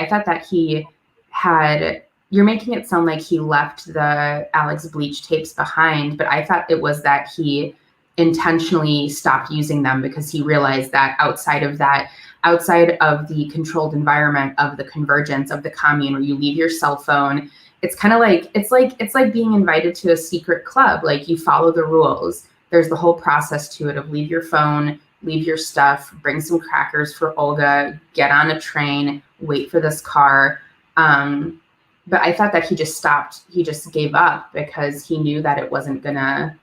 had. You're making it sound like he left the Alex Bleach tapes behind, but I thought it was that he intentionally stopped using them because he realized that outside of the controlled environment of the convergence of the commune, where you leave your cell phone, it's kind of like it's like being invited to a secret club. Like, you follow the rules. There's the whole process to it of leave your phone, leave your stuff, bring some crackers for Olga, get on a train, wait for this car. But I thought that he just stopped. He just gave up because he knew that it wasn't gonna.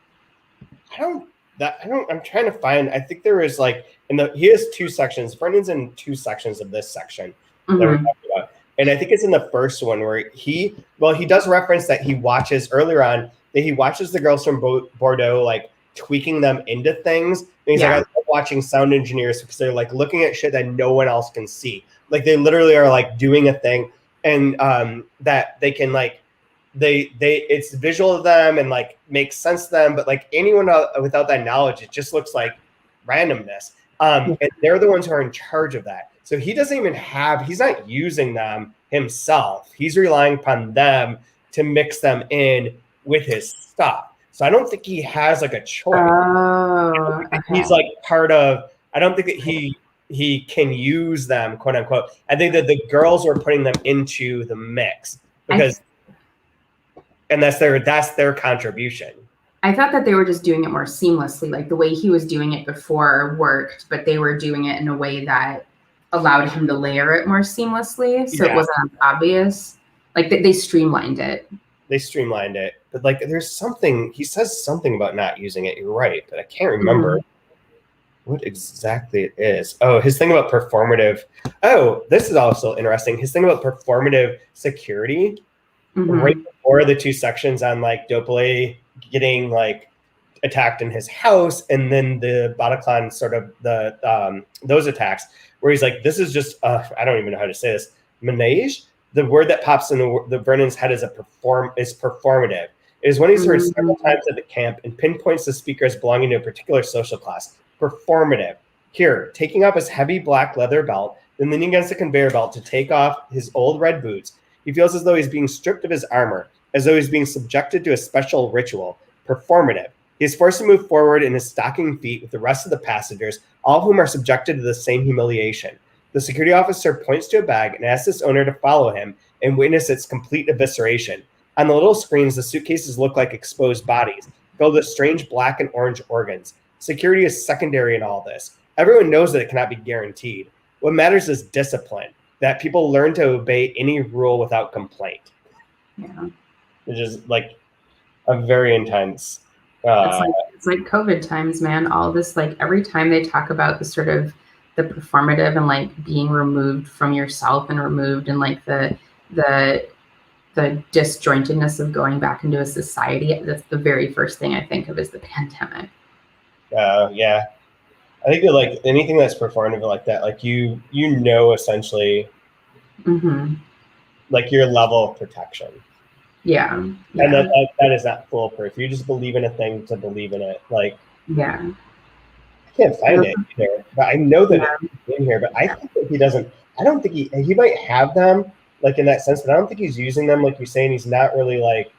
I'm trying to find. I think there is like he has 2 sections. Vernon's in 2 sections of this section that we're talking about, and I think it's in the first one where he does reference that he watches earlier on that he watches the girls from Bordeaux like tweaking them into things. And he's like, I love watching sound engineers because they're like looking at shit that no one else can see. Like they literally are like doing a thing, and that they can like. It's visual of them and like makes sense to them, but like anyone without that knowledge, it just looks like randomness. And they're the ones who are in charge of that. So he doesn't even he's not using them himself. He's relying upon them to mix them in with his stuff. So I don't think he has like a choice. Oh, okay. He's like part of. I don't think that he can use them, quote unquote. I think that the girls were putting them into the mix because. And that's their contribution. I thought that they were just doing it more seamlessly, like the way he was doing it before worked, but they were doing it in a way that allowed him to layer it more seamlessly, so it wasn't obvious. Like they streamlined it. They streamlined it, but like there's something he says something about not using it. You're right, but I can't remember what exactly it is. Oh, his thing about performative. Oh, this is also interesting. His thing about performative security. Right before the 2 sections on like Doppler getting like attacked in his house, and then the Bataclan sort of the those attacks where he's like, this is just I don't even know how to say this, menage. The word that pops in the Vernon's head is performative. It is when he's heard several times at the camp and pinpoints the speaker as belonging to a particular social class. Performative. Here, taking off his heavy black leather belt, then leaning against the conveyor belt to take off his old red boots. He feels as though he's being stripped of his armor, as though he's being subjected to a special ritual. Performative. He is forced to move forward in his stocking feet with the rest of the passengers, all of whom are subjected to the same humiliation. The security officer points to a bag and asks its owner to follow him and witness its complete evisceration. On the little screens, the suitcases look like exposed bodies, filled with strange black and orange organs. Security is secondary in all this. Everyone knows that it cannot be guaranteed. What matters is discipline. That people learn to obey any rule without complaint. Yeah. Which is like a very intense. It's like COVID times, man. All this, like every time they talk about the sort of the performative and like being removed from yourself and removed and like the disjointedness of going back into a society, that's the very first thing I think of is the pandemic. Yeah. I think that like anything that's performative like that, like you know essentially like your level of protection. Yeah. And that is not foolproof. You just believe in a thing to believe in it. Like I can't find it either, but I know that it's in here. But I think that he doesn't. I don't think he might have them like in that sense, but I don't think he's using them like you're saying. He's not really like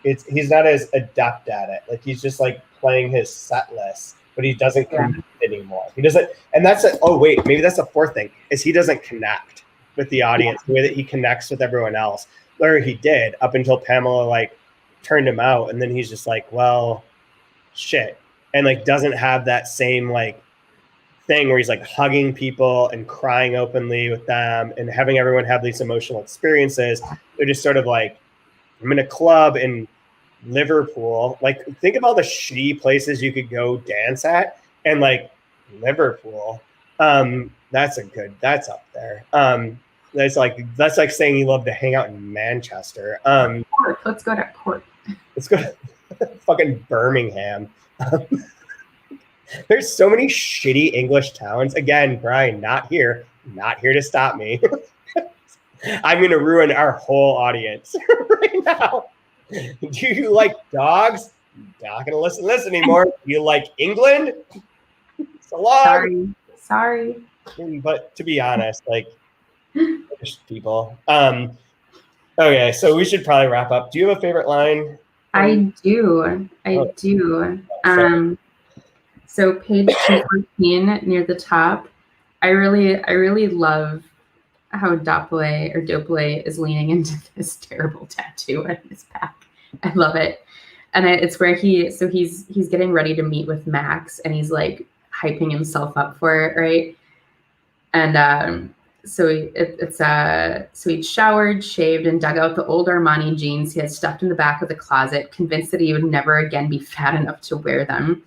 he's not as adept at it. Like he's just like playing his set list. But he doesn't connect anymore. He doesn't, and that's maybe that's the 4th thing is he doesn't connect with the audience the way that he connects with everyone else. Or he did up until Pamela like turned him out, and then he's just like, well, shit, and like doesn't have that same like thing where he's like hugging people and crying openly with them and having everyone have these emotional experiences. They're just sort of like, I'm in a club in Liverpool. Like think of all the shitty places you could go dance at, and like Liverpool, that's up there. That's like saying you love to hang out in Manchester. Let's go to court. Let's go to fucking Birmingham. There's so many shitty English towns. Again, Brian, not here to stop me. I'm gonna ruin our whole audience right now. Do you like dogs? Not gonna listen anymore. Do you like England? So long. Sorry. But to be honest, like people. Okay, so we should probably wrap up. Do you have a favorite line? I do. So page 214 near the top, I really love how Doppler is leaning into this terrible tattoo on his back. I love it. And it's where he's getting ready to meet with Max, and he's like hyping himself up for it, right? And so he'd showered, shaved, and dug out the old Armani jeans he had stuffed in the back of the closet, convinced that he would never again be fat enough to wear them.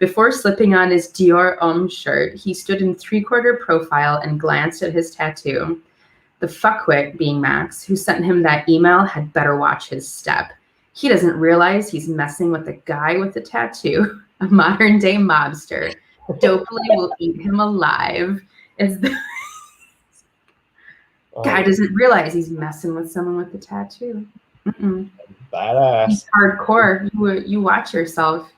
Before slipping on his Dior Homme shirt, he stood in three-quarter profile and glanced at his tattoo. The fuckwit, being Max, who sent him that email, had better watch his step. He doesn't realize he's messing with the guy with the tattoo, a modern-day mobster. Dopely will eat him alive. Guy doesn't realize he's messing with someone with the tattoo. Badass. He's hardcore. You watch yourself.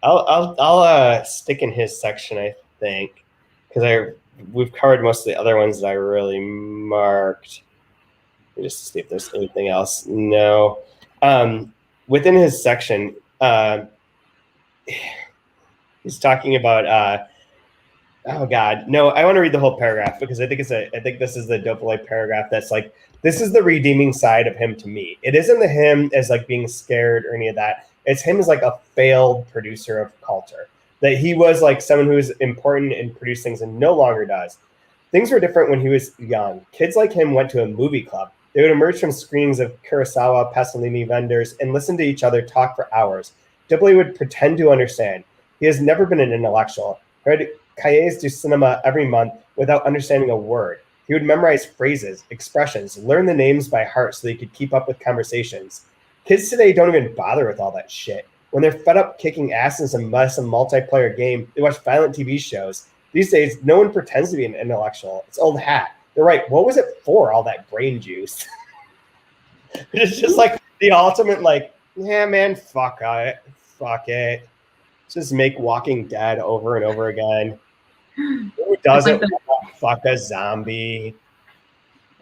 I'll stick in his section, I think, because we've covered most of the other ones that I really marked. Just to see if there's anything else. No. Within his section, he's talking about oh God, no! I want to read the whole paragraph because I think this is the Dopely paragraph that's like, this is the redeeming side of him to me. It isn't him as like being scared or any of that. It's him as like a failed producer of culture. That he was like someone who was important and produced things and no longer does. Things were different when he was young. Kids like him went to a movie club. They would emerge from screenings of Kurosawa, Pasolini vendors and listen to each other talk for hours. Dopely would pretend to understand. He has never been an intellectual. Read cahiers du cinema every month without understanding a word. He would memorize phrases, expressions, learn the names by heart so they could keep up with conversations. Kids today don't even bother with all that shit. When they're fed up kicking ass in some multiplayer game, they watch violent TV shows. These days, no one pretends to be an intellectual. It's old hat. They're right. What was it for, all that brain juice? It's just like the ultimate, like, yeah, man, fuck it. Fuck it. Just make Walking Dead over and over again. Who doesn't fuck a zombie?